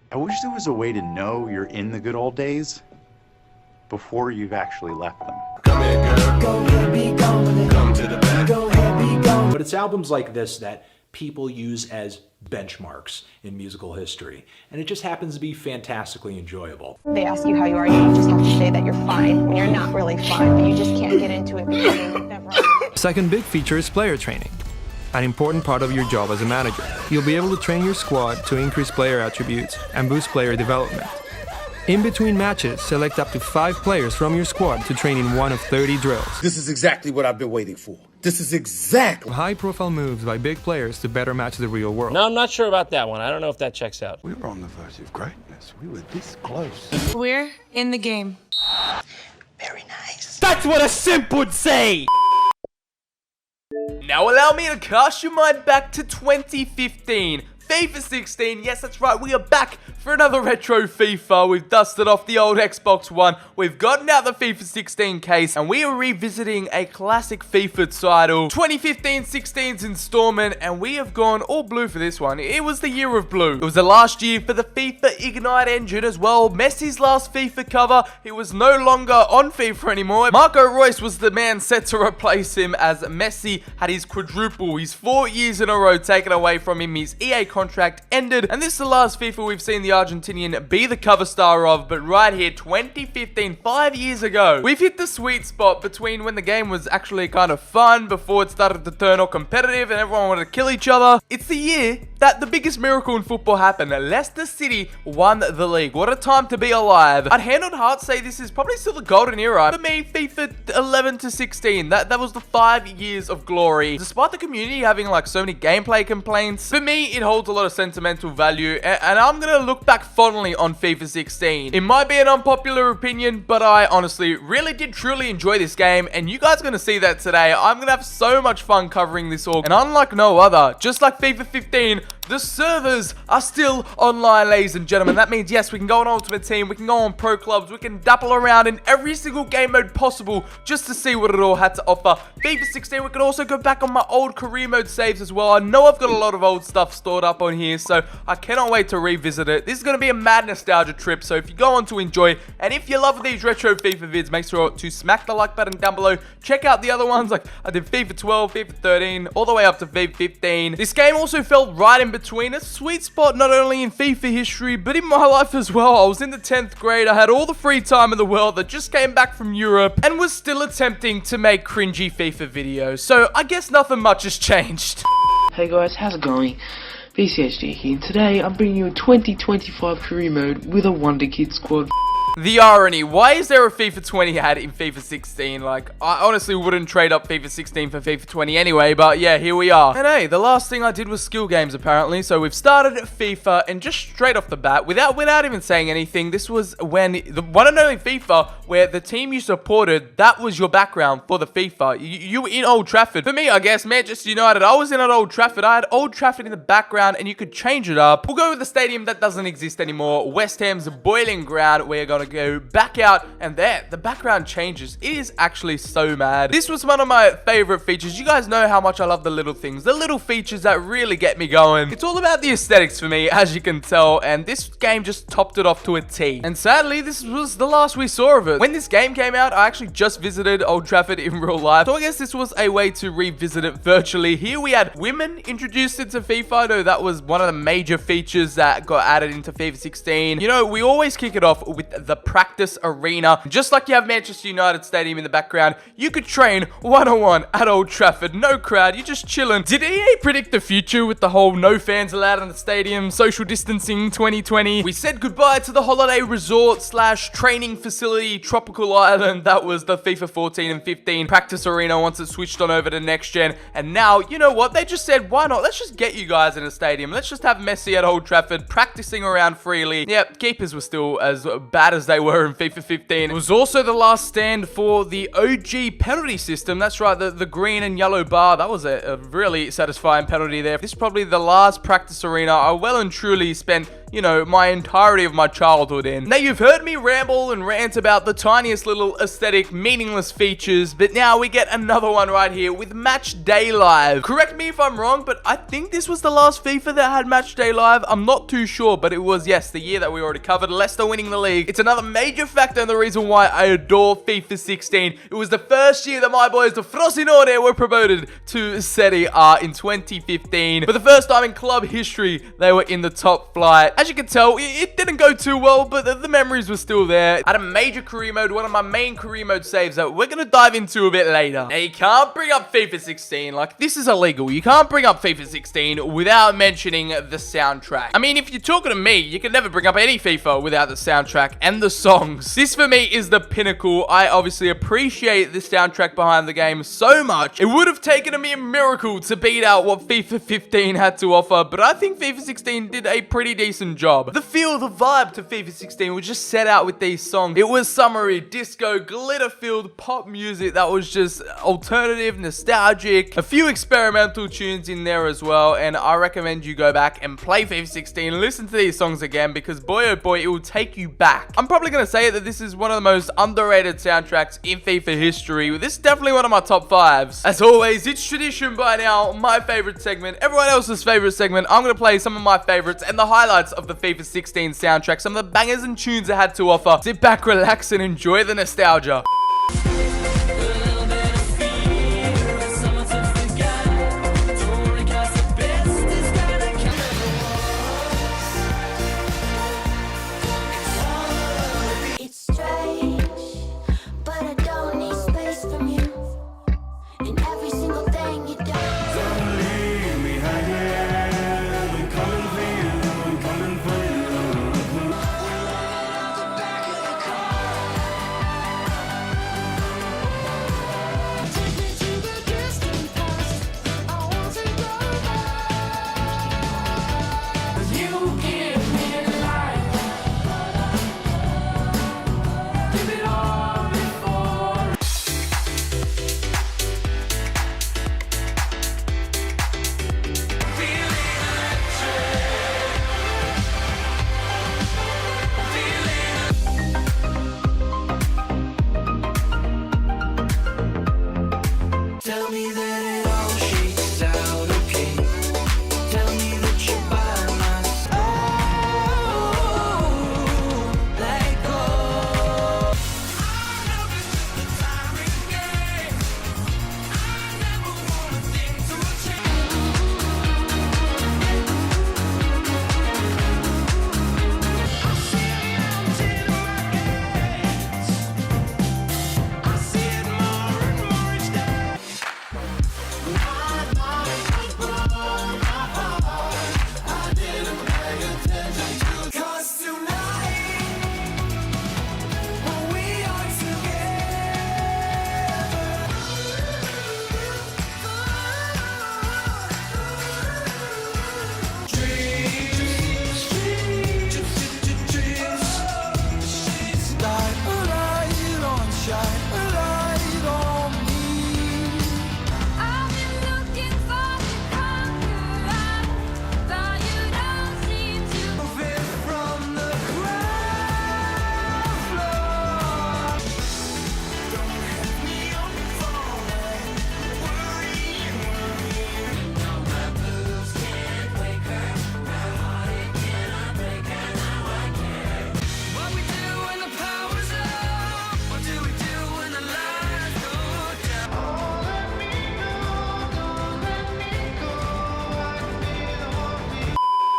I wish there was a way to know you're in the good old days before you've actually left them. Come here, girl. Go ahead, be gone with it. Come to the back. Go ahead, be gone. But it's albums like this that people use as benchmarks in musical history, and it just happens to be fantastically enjoyable. They ask you how you are, you just have to say that you're fine when you're not really fine, but you just can't get into it because you've never. Second big feature is player training, an important part of your job as a manager. You'll be able to train your squad to increase player attributes and boost player development. In between matches, select up to 5 players from your squad to train in one of 30 drills. This is exactly what I've been waiting for. This is exactly High-profile moves by big players to better match the real world. No, I'm not sure about that one. I don't know if that checks out. We were on the verge of greatness. We were this close. We're in the game. Very nice. That's what a simp would say! Now allow me to cast your mind back to 2015. FIFA 16, yes that's right, we are back for another retro FIFA. We've dusted off the old Xbox One, we've gotten out the FIFA 16 case, and we are revisiting a classic FIFA title, 2015-16's installment, and we have gone all blue for this one. It was the year of blue. It was the last year for the FIFA Ignite engine as well. Messi's last FIFA cover, he was no longer on FIFA anymore. Marco Reus was the man set to replace him, as Messi had his quadruple, his 4 years in a row taken away from him. His EA contract ended, and this is the last FIFA we've seen the Argentinian be the cover star of. But right here, 2015, 5 years ago, we've hit the sweet spot between when the game was actually kind of fun before it started to turn all competitive and everyone wanted to kill each other. It's the year that the biggest miracle in football happened. Leicester City won the league. What a time to be alive. I'd hand on heart say this is probably still the golden era for me. FIFA 11 to 16, that was the 5 years of glory. Despite the community having like so many gameplay complaints, for me it holds a lot of sentimental value, and I'm gonna look back fondly on FIFA 16. It might be an unpopular opinion, but I honestly really did truly enjoy this game, and you guys are gonna see that today. I'm gonna have so much fun covering this all, and unlike no other, just like FIFA 15, the servers are still online, ladies and gentlemen. That means, yes, we can go on Ultimate Team, we can go on Pro Clubs, we can dapple around in every single game mode possible just to see what it all had to offer. FIFA 16, we can also go back on my old career mode saves as well. I know I've got a lot of old stuff stored up on here, so I cannot wait to revisit it. This is going to be a mad nostalgia trip, so if you go on to enjoy, and if you love these retro FIFA vids, make sure to smack the like button down below. Check out the other ones, like I did FIFA 12, FIFA 13, all the way up to FIFA 15. This game also felt right in between, a sweet spot not only in FIFA history, but in my life as well. I was in the 10th grade, I had all the free time in the world, I just came back from Europe, and was still attempting to make cringy FIFA videos, so I guess nothing much has changed. Hey guys, how's it going? BCHD here, and today I'm bringing you a 2025 career mode with a Wonder Kid squad. The irony, why is there a FIFA 20 ad in FIFA 16? Like, I honestly wouldn't trade up FIFA 16 for FIFA 20 anyway, but yeah, here we are. And hey, the last thing I did was skill games apparently, so we've started FIFA, and just straight off the bat, without even saying anything, this was when the one and only FIFA where the team you supported, that was your background for the FIFA. You were in Old Trafford. For me, I guess, Manchester United, I was in at Old Trafford. I had Old Trafford in the background, and you could change it up. We'll go with the stadium that doesn't exist anymore, West Ham's boiling ground. We're gonna go back out, and there the background changes. It is actually so mad. This was one of my favorite features. You guys know how much I love the little things, the little features that really get me going. It's all about the aesthetics for me, as you can tell, and this game just topped it off to a T. And sadly, this was the last we saw of it. When this game came out, I actually just visited Old Trafford in real life, so I guess this was a way to revisit it virtually. Here we had women introduced into FIFA. I know that was one of the major features that got added into FIFA 16. You know, we always kick it off with the practice arena. Just like you have Manchester United Stadium in the background, you could train one-on-one at Old Trafford. No crowd, you're just chilling. Did EA predict the future with the whole no fans allowed in the stadium, social distancing 2020? We said goodbye to the holiday resort slash training facility, Tropical Island. That was the FIFA 14 and 15 practice arena once it switched on over to next gen. And now, you know what? They just said, why not? Let's just get you guys in a stadium. Let's just have Messi at Old Trafford practicing around freely. Yep, keepers were still as bad as they were in FIFA 15. It was also the last stand for the OG penalty system. That's right, the green and yellow bar. That was a really satisfying penalty there. This is probably the last practice arena I well and truly spent you know, my entirety of my childhood in. Now, you've heard me ramble and rant about the tiniest little aesthetic, meaningless features, but now we get another one right here with Match Day Live. Correct me if I'm wrong, but I think this was the last FIFA that had Match Day Live. I'm not too sure, but it was, yes, the year that we already covered, Leicester winning the league. It's another major factor and the reason why I adore FIFA 16. It was the first year that my boys, the Frosinone, were promoted to Serie A in 2015. For the first time in club history, they were in the top flight. As you can tell, it didn't go too well, but the memories were still there. I had a major career mode, one of my main career mode saves that we're going to dive into a bit later. Now, you can't bring up FIFA 16. Like, this is illegal. You can't bring up FIFA 16 without mentioning the soundtrack. I mean, if you're talking to me, you can never bring up any FIFA without the soundtrack and the songs. This, for me, is the pinnacle. I obviously appreciate the soundtrack behind the game so much. It would have taken a mere miracle to beat out what FIFA 15 had to offer, but I think FIFA 16 did a pretty decent job. The feel, the vibe to FIFA 16 was just set out with these songs. It was summery, disco, glitter-filled pop music that was just alternative, nostalgic, a few experimental tunes in there as well, and I recommend you go back and play FIFA 16 and listen to these songs again, because boy oh boy, it will take you back. I'm probably going to say that this is one of the most underrated soundtracks in FIFA history. This is definitely one of my top 5s. As always, it's tradition by now, my favorite segment, everyone else's favorite segment. I'm going to play some of my favorites and the highlights of the FIFA 16 soundtrack, some of the bangers and tunes it had to offer. Sit back, relax, and enjoy the nostalgia.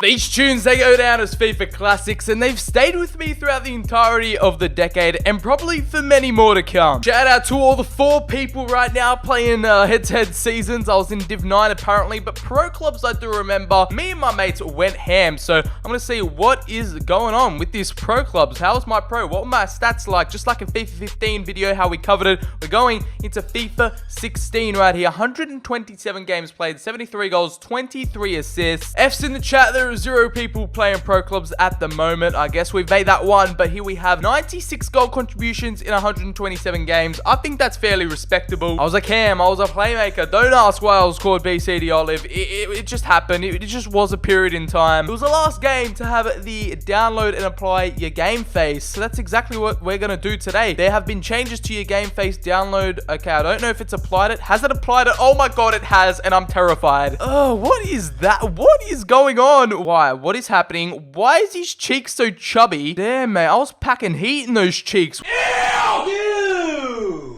These tunes, they go down as FIFA classics, and they've stayed with me throughout the entirety of the decade, and probably for many more to come. Shout out to all the 4 people right now playing head-to-head seasons. I was in Div 9 apparently, but pro clubs I do remember, me and my mates went ham, so I'm going to see what is going on with these pro clubs. How was my pro? What were my stats like? Just like a FIFA 15 video, how we covered it. We're going into FIFA 16 right here. 127 games played, 73 goals, 23 assists. F's in the chat there 0 people playing pro clubs at the moment. I guess we've made that one, but here we have 96 goal contributions in 127 games. I think that's fairly respectable. I was a cam, I was a playmaker. Don't ask why I was called BCHD Olive. It just happened. It just was a period in time. It was the last game to have the download and apply your game face. So that's exactly what we're going to do today. There have been changes to your game face download. Okay, I don't know if it's applied it. Has it applied it? Oh my god, it has, and I'm terrified. Oh, what is that? What is going on? Why? What is happening? Why is his cheeks so chubby? Damn, mate, I was packing heat in those cheeks.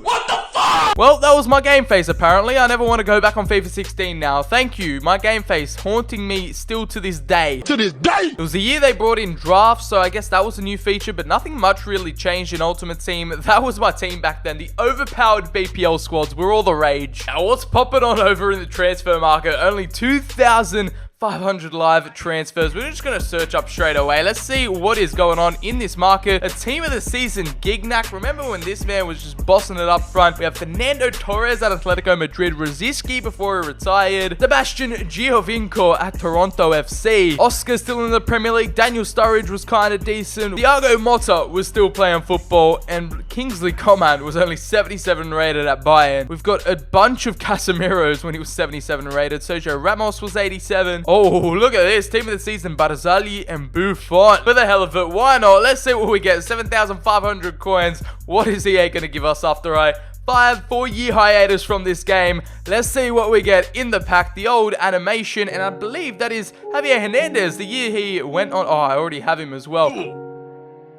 What the fuck? Well, that was my game face, apparently. I never want to go back on FIFA 16 now. Thank you. My game face haunting me still to this day. To this day! It was the year they brought in drafts, so I guess that was a new feature, but nothing much really changed in Ultimate Team. That was my team back then. The overpowered BPL squads were all the rage. Now, what's popping on over in the transfer market? Only 2,500 live transfers. We're just going to search up straight away. Let's see what is going on in this market. A team of the season, Gignac. Remember when this man was just bossing it up front? We have Fernando Torres at Atletico Madrid, Rosicky before he retired, Sebastian Giovinco at Toronto FC, Oscar still in the Premier League, Daniel Sturridge was kind of decent, Thiago Motta was still playing football, and Kingsley Coman was only 77 rated at Bayern. We've got a bunch of Casemiros when he was 77 rated. Sergio Ramos was 87. Oh, look at this. Team of the season, Barzagli and Buffon. For the hell of it, why not? Let's see what we get. 7,500 coins. What is EA going to give us after a 4-year hiatus from this game? Let's see what we get in the pack. The old animation, and I believe that is Javier Hernandez, the year he went on. Oh, I already have him as well.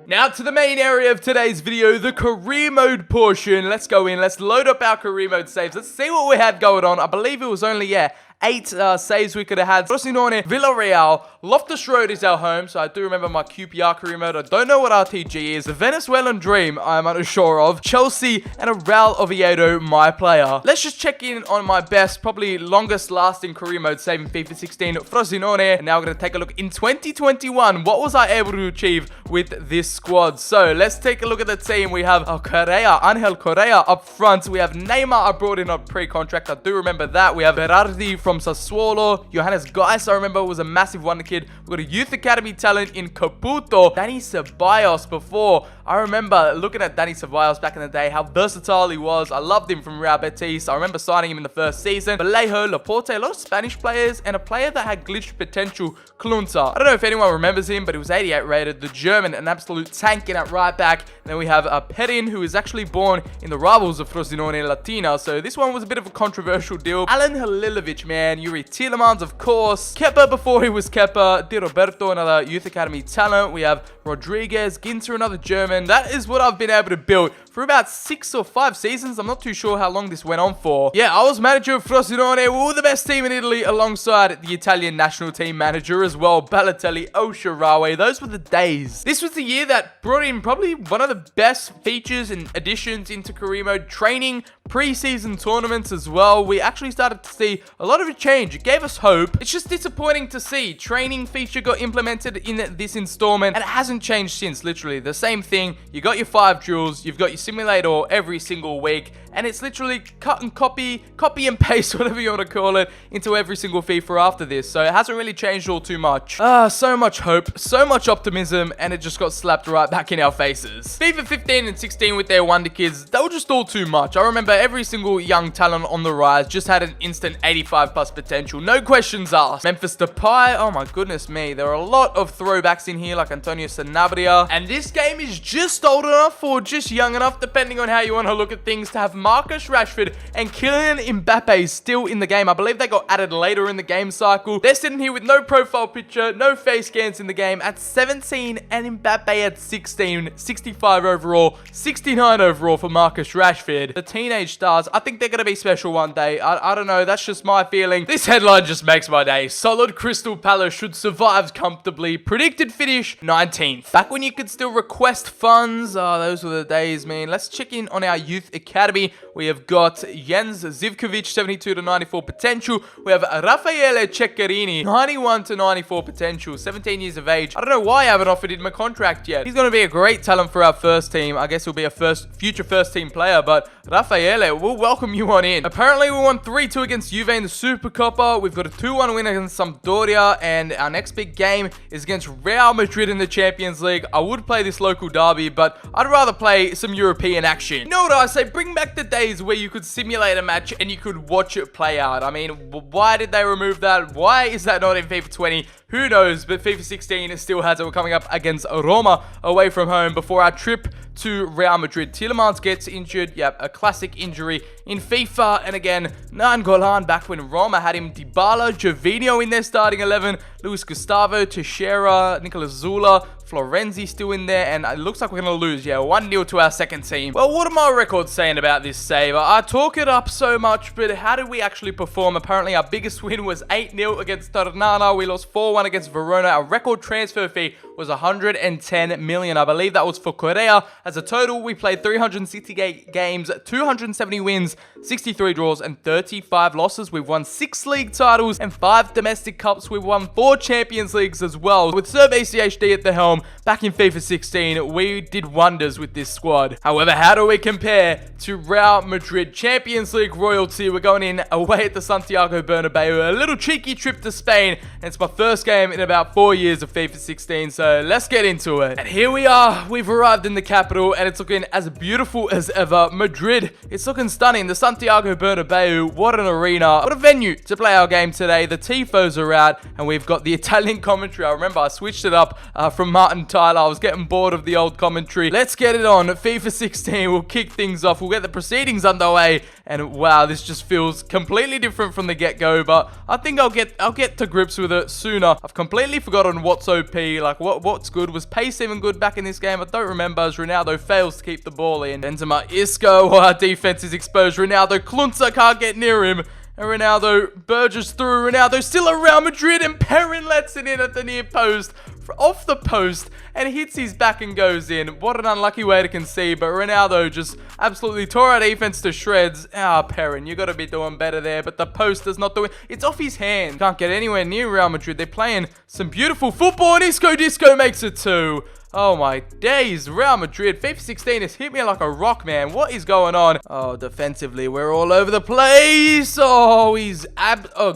Now to the main area of today's video, the career mode portion. Let's go in. Let's load up our career mode saves. Let's see what we had going on. I believe it was only, 8 saves we could have had. Frosinone, Villarreal, Loftus Road is our home, so I do remember my QPR career mode. I don't know what RTG is. The Venezuelan Dream, I'm unsure of. Chelsea and a Real Oviedo, my player. Let's just check in on my best, probably longest lasting career mode save in FIFA 16, Frosinone. And now we're going to take a look in 2021. What was I able to achieve with this squad? So let's take a look at the team. We have Angel Correa up front. We have Neymar I brought in on pre-contract. I do remember that. We have Berardi from Sassuolo. Johannes Geis, I remember, was a massive wonder kid. We've got a youth academy talent in Caputo. Danny Ceballos before. I remember looking at Danny Ceballos back in the day, how versatile he was. I loved him from Real Betis. I remember signing him in the first season. Vallejo, Laporte, a lot of Spanish players, and a player that had glitched potential, Klunter. I don't know if anyone remembers him, but he was 88 rated. The German, an absolute tank in at right back. And then we have Perin, who is actually born in the rivals of Frosinone Latina. So this one was a bit of a controversial deal. Alan Halilovic, man. Yuri Tielemans, of course. Kepa before he was Kepa. Di Roberto, another youth academy talent. We have Rodriguez, Ginter, another German. That is what I've been able to build for about 6 or 5 seasons. I'm not too sure how long this went on for. Yeah, I was manager of Frosinone. We were the best team in Italy alongside the Italian national team manager as well, Balotelli, El Shaarawy. Those were the days. This was the year that brought in probably one of the best features and additions into career mode, training, pre-season tournaments as well. We actually started to see a lot of a change. It gave us hope. It's just disappointing to see training feature got implemented in this installment, and it hasn't changed since. Literally the same thing. You got your 5 drills, you've got your simulator every single week, and it's literally cut and copy and paste, whatever you want to call it, into every single FIFA after this. So it hasn't really changed all too much. So much hope, so much optimism, and it just got slapped right back in our faces. FIFA 15 and 16 with their wonder kids, they were just all too much. I remember every single young talent on the rise just had an instant 85 plus potential, no questions asked. Memphis Depay, oh my goodness me, there are a lot of throwbacks in here like Antonio Sanabria, and this game is just old enough or just young enough, depending on how you want to look at things, to have Marcus Rashford and Kylian Mbappe still in the game. I believe they got added later in the game cycle. They're sitting here with no profile picture, no face scans in the game at 17, and Mbappe at 16, 65 overall, 69 overall for Marcus Rashford. The teenage stars, I think they're going to be special one day. I don't know, that's just my feeling. This headline just makes my day. Solid Crystal Palace should survive comfortably. Predicted finish 19th. Back when you could still request funds. Oh, those were the days, man. Let's check in on our youth academy. 20. We have got Jens Zivkovic, 72 to 94 potential. We have Raffaele Ceccarini, 91 to 94 potential, 17 years of age. I don't know why I haven't offered him a contract yet. He's going to be a great talent for our first team. I guess he'll be a future first team player, but Raffaele, we'll welcome you on in. Apparently, we won 3-2 against Juve in the Supercoppa. We've got a 2-1 win against Sampdoria, and our next big game is against Real Madrid in the Champions League. I would play this local derby, but I'd rather play some European action. You know what I say? Bring back the days where you could simulate a match and you could watch it play out. I mean, why did they remove that? Why is that not in FIFA 20? Who knows? But FIFA 16 still has it. We're coming up against Roma away from home before our trip to Real Madrid. Tielemans gets injured. Yep, a classic injury in FIFA. And again, Nainggolan back when Roma had him. Dybala, Gervinho in their starting 11. Luis Gustavo, Teixeira, Nicolas Zula, Florenzi still in there, and it looks like we're going to lose. Yeah, 1-0 to our second team. Well, what are my records saying about this save? I talk it up so much, but how did we actually perform? Apparently, our biggest win was 8-0 against Ternana. We lost 4-1 against Verona. Our record transfer fee was 110 million. I believe that was for Correa. As a total, we played 360 games, 270 wins, 63 draws, and 35 losses. We've won 6 league titles and 5 domestic cups. We've won 4 Champions Leagues as well. With Sir BCHD at the helm, back in FIFA 16, we did wonders with this squad. However, how do we compare to Real Madrid Champions League royalty? We're going in away at the Santiago Bernabeu, a little cheeky trip to Spain, and it's my first game in about 4 years of FIFA 16, so let's get into it. And here we are, we've arrived in the capital, and it's looking as beautiful as ever. Madrid, it's looking stunning. The Santiago Bernabeu, what an arena, what a venue to play our game today. The Tifos are out, and we've got the Italian commentary. I remember I switched it up from Martin Tyler. I was getting bored of the old commentary. Let's get it on. FIFA 16, we'll kick things off. We'll get the proceedings underway. And wow, this just feels completely different from the get-go, but I think I'll get to grips with it sooner. I've completely forgotten what's OP, like what's good. Was pace even good back in this game? I don't remember, as Ronaldo fails to keep the ball in. Benzema, Isco, our defense is exposed. Ronaldo, Klunzer can't get near him. And Ronaldo burges through. Ronaldo still around Madrid, and Perrin lets it in at the near post, off the post, and hits his back and goes in. What an unlucky way to concede, but Ronaldo just absolutely tore our defense to shreds. Perrin, you got to be doing better there, but the post does not do it. It's off his hand. Can't get anywhere near Real Madrid. They're playing some beautiful football, and Isco Disco makes it 2. Oh my days, Real Madrid. FIFA 16 has hit me like a rock, man. What is going on? Oh, defensively, we're all over the place. Oh,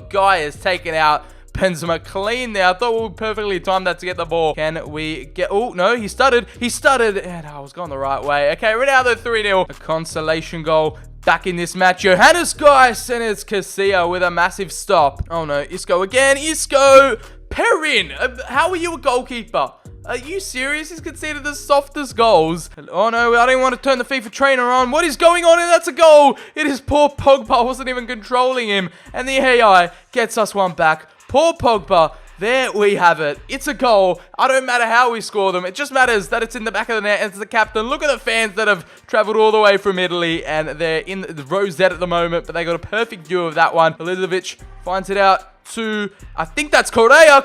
Guy has taken out Benzema clean there. I thought we would perfectly time that to get the ball. Can we get... Oh, no, he stuttered. And I was going the right way. Okay, Ronaldo 3-0. A consolation goal. Back in this match, Johannes Geis, and it's Casilla with a massive stop. Oh no, Isco again. Isco! Perrin! How are you a goalkeeper? Are you serious? He's conceded the softest goals. Oh no, I didn't want to turn the FIFA trainer on. What is going on? And that's a goal. It is poor Pogba. I wasn't even controlling him. And the AI gets us one back. Poor Pogba. There we have it. It's a goal. I don't matter how we score them. It just matters that it's in the back of the net and it's the captain. Look at the fans that have traveled all the way from Italy, and they're in the Rosette at the moment, but they got a perfect view of that one. Milivojevic finds it out to, I think that's Correa.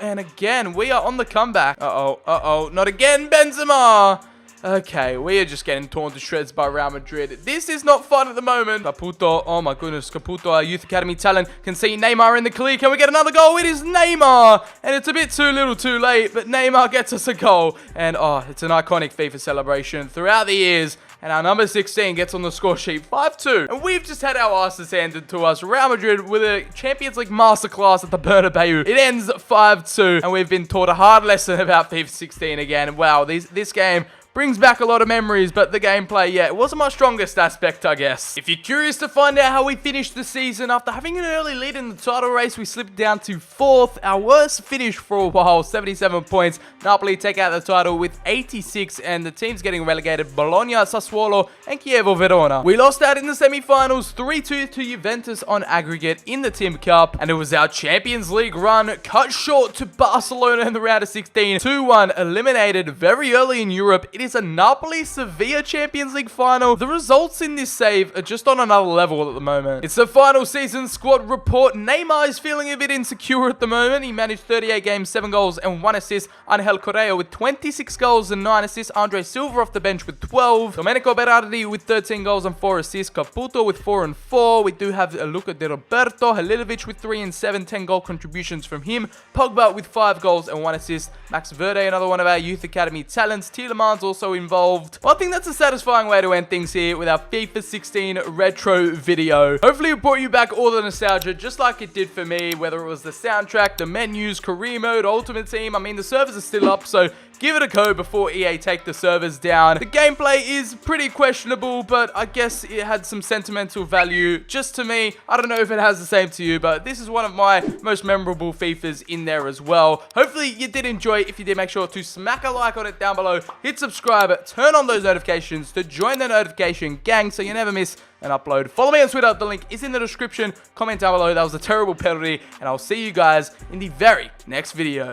And again, we are on the comeback. Not again, Benzema. Okay, we are just getting torn to shreds by Real Madrid. This is not fun at the moment. Caputo, oh my goodness. Caputo, our youth academy talent, can see Neymar in the clear. Can we get another goal? It is Neymar. And it's a bit too little too late, but Neymar gets us a goal. And it's an iconic FIFA celebration throughout the years. And our number 16 gets on the score sheet, 5-2. And we've just had our asses handed to us. Real Madrid with a Champions League masterclass at the Bernabeu. It ends 5-2. And we've been taught a hard lesson about FIFA 16 again. Wow, this game brings back a lot of memories, but the gameplay, yeah, it wasn't my strongest aspect, I guess. If you're curious to find out how we finished the season, after having an early lead in the title race, we slipped down to 4th. Our worst finish for a while, 77 points. Napoli take out the title with 86, and the teams getting relegated, Bologna, Sassuolo, and Chievo Verona. We lost out in the semi-finals, 3-2 to Juventus on aggregate in the Tim Cup, and it was our Champions League run cut short to Barcelona in the round of 16. 2-1, eliminated very early in Europe. It It is a Napoli-Sevilla Champions League final. The results in this save are just on another level at the moment. It's the final season squad report. Neymar is feeling a bit insecure at the moment. He managed 38 games, 7 goals and 1 assist. Angel Correa with 26 goals and 9 assists. Andre Silva off the bench with 12. Domenico Berardi with 13 goals and 4 assists. Caputo with 4 and 4. We do have Luca De Roberto. Halilovic with 3 and 7. 10 goal contributions from him. Pogba with 5 goals and 1 assist. Max Verde, another one of our youth academy talents. Tielemans also involved. Well, I think that's a satisfying way to end things here with our FIFA 16 retro video. Hopefully it brought you back all the nostalgia just like it did for me, whether it was the soundtrack, the menus, career mode, ultimate team. I mean, the servers are still up, so give it a go before EA take the servers down. The gameplay is pretty questionable, but I guess it had some sentimental value just to me. I don't know if it has the same to you, but this is one of my most memorable FIFAs in there as well. Hopefully you did enjoy. If you did, make sure to smack a like on it down below, hit subscribe, turn on those notifications to join the notification gang so you never miss an upload. Follow me on Twitter, the link is in the description. Comment down below, that was a terrible penalty, and I'll see you guys in the very next video.